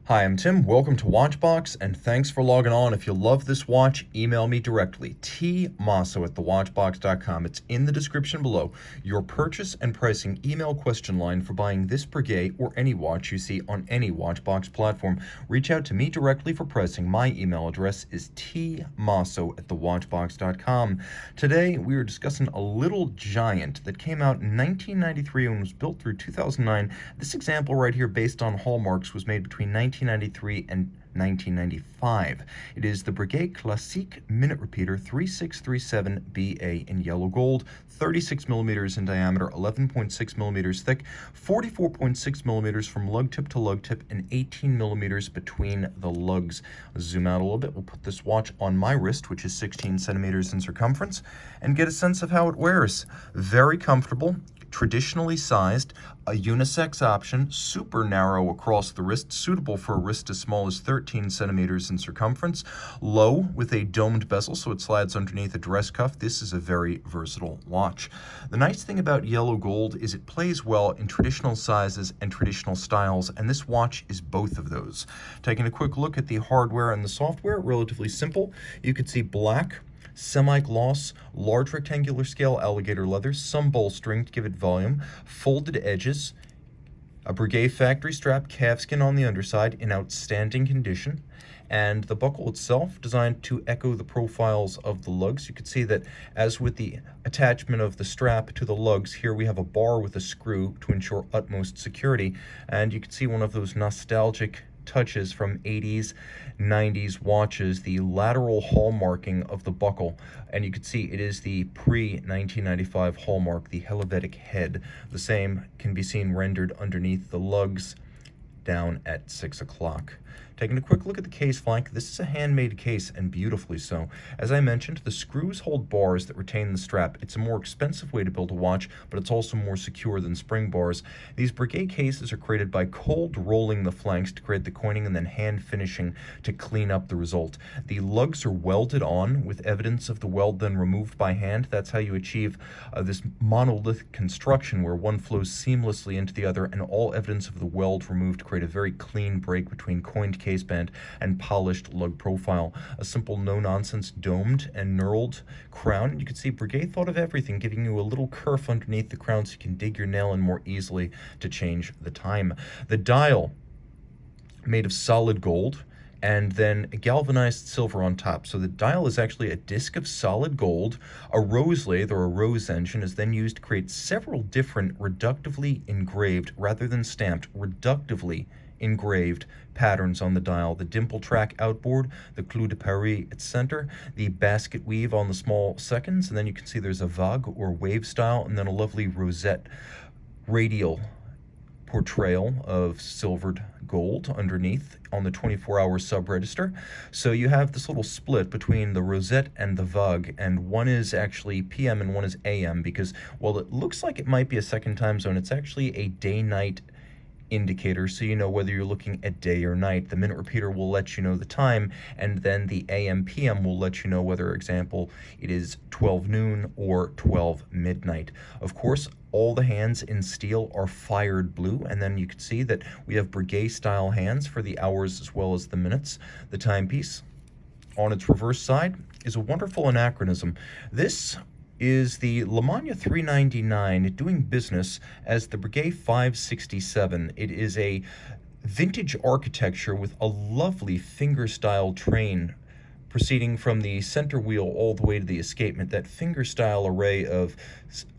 Hi, I'm Tim. Welcome to Watchbox, and thanks for logging on. If you love this watch, email me directly, tmosso@thewatchbox.com. It's in the description below. Your purchase and pricing email question line for buying this Breguet or any watch you see on any Watchbox platform. Reach out to me directly for pricing. My email address is tmosso@thewatchbox.com. Today, we are discussing a little giant that came out in 1993 and was built through 2009. This example right here, based on hallmarks, was made between 1993 and 1995. It is the Breguet Minute Repeater 3637BA in yellow gold, 36 millimeters in diameter, 11.6 millimeters thick, 44.6 millimeters from lug tip to lug tip, and 18 millimeters between the lugs. Let's zoom out a little bit. We'll put this watch on my wrist, which is 16 centimeters in circumference, and get a sense of how it wears. Very comfortable, traditionally sized, a unisex option, super narrow across the wrist, suitable for a wrist as small as 13 centimeters in circumference, low with a domed bezel so it slides underneath a dress cuff. This is a very versatile watch. The nice thing about yellow gold is it plays well in traditional sizes and traditional styles, and this watch is both of those. Taking a quick look at the hardware and the software, relatively simple. You can see black, semi-gloss, large rectangular scale alligator leather, some bolstering to give it volume, folded edges, a Breguet factory strap, calfskin on the underside in outstanding condition, and the buckle itself designed to echo the profiles of the lugs. You can see that, as with the attachment of the strap to the lugs, here we have a bar with a screw to ensure utmost security, and you can see one of those nostalgic touches from 80s, 90s watches, the lateral hallmarking of the buckle, and you can see it is the pre-1995 hallmark, the Helvetic head. The same can be seen rendered underneath the lugs down at 6 o'clock. Taking a quick look at the case flank, this is a handmade case, and beautifully so. As I mentioned, the screws hold bars that retain the strap. It's a more expensive way to build a watch, but it's also more secure than spring bars. These Breguet cases are created by cold rolling the flanks to create the coining and then hand finishing to clean up the result. The lugs are welded on with evidence of the weld then removed by hand. That's how you achieve this monolithic construction where one flows seamlessly into the other, and all evidence of the weld removed to create a very clean break between coined caseband and polished lug profile. A simple no-nonsense domed and knurled crown. And you can see Breguet thought of everything, giving you a little kerf underneath the crown so you can dig your nail in more easily to change the time. The dial, made of solid gold, and then galvanized silver on top. So the dial is actually a disc of solid gold. A rose lathe, or a rose engine, is then used to create several different reductively engraved, rather than stamped, reductively engraved patterns on the dial. The dimple track outboard, the clou de Paris at center, the basket weave on the small seconds, and then you can see there's a vague or wave style, and then a lovely rosette radial portrayal of silvered gold underneath on the 24-hour sub-register. So you have this little split between the rosette and the vague, and one is actually PM and one is AM, because while it looks like it might be a second time zone, it's actually a day-night indicator, so you know whether you're looking at day or night. The minute repeater will let you know the time, and then the AM PM will let you know whether, example, it is 12 noon or 12 midnight. Of course, all the hands in steel are fired blue, and then you can see that we have Breguet style hands for the hours as well as the minutes. The timepiece on its reverse side is a wonderful anachronism. This is the Lemania 399 doing business as the Breguet 567. It is a vintage architecture with a lovely finger-style train proceeding from the center wheel all the way to the escapement. That finger-style array of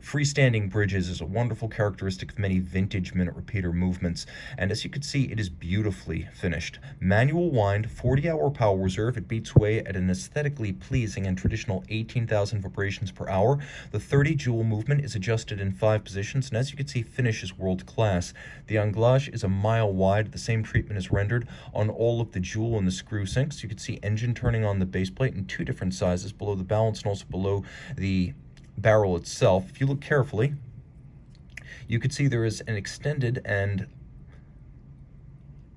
freestanding bridges is a wonderful characteristic of many vintage minute repeater movements, and as you can see, it is beautifully finished. Manual wind, 40-hour power reserve. It beats away at an aesthetically pleasing and traditional 18,000 vibrations per hour. The 30 jewel movement is adjusted in 5 positions, and as you can see, finish is world-class. The anglage is a mile wide. The same treatment is rendered on all of the jewel and the screw sinks. You can see engine turning on the base plate in 2 different sizes, below the balance and also below the barrel itself. If you look carefully, you can see there is an extended and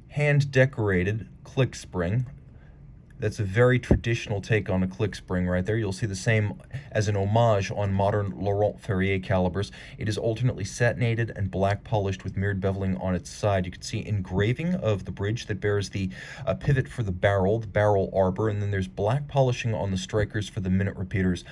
hand-decorated click spring That's a very traditional take on a click spring right there. You'll see the same as an homage on modern Laurent Ferrier calibers. It is alternately satinated and black polished with mirrored beveling on its side. You can see engraving of the bridge that bears the pivot for the barrel arbor, and then there's black polishing on the strikers for the minute repeaters.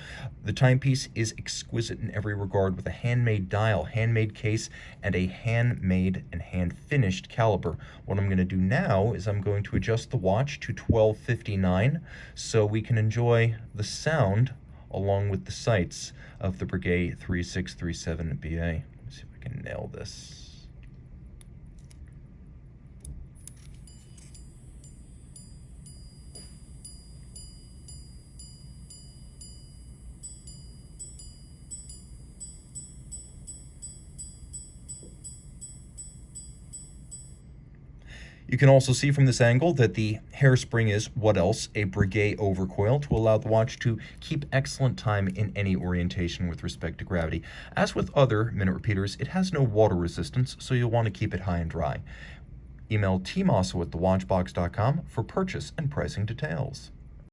The timepiece is exquisite in every regard, with a handmade dial, handmade case, and a handmade and hand-finished caliber. What I'm going to do now is I'm going to adjust the watch to 12:59 so we can enjoy the sound along with the sights of the Breguet 3637BA. Let me see if I can nail this. You can also see from this angle that the hairspring is, what else, a Breguet overcoil to allow the watch to keep excellent time in any orientation with respect to gravity. As with other minute repeaters, it has no water resistance, so you'll want to keep it high and dry. Email tmosso@thewatchbox.com for purchase and pricing details.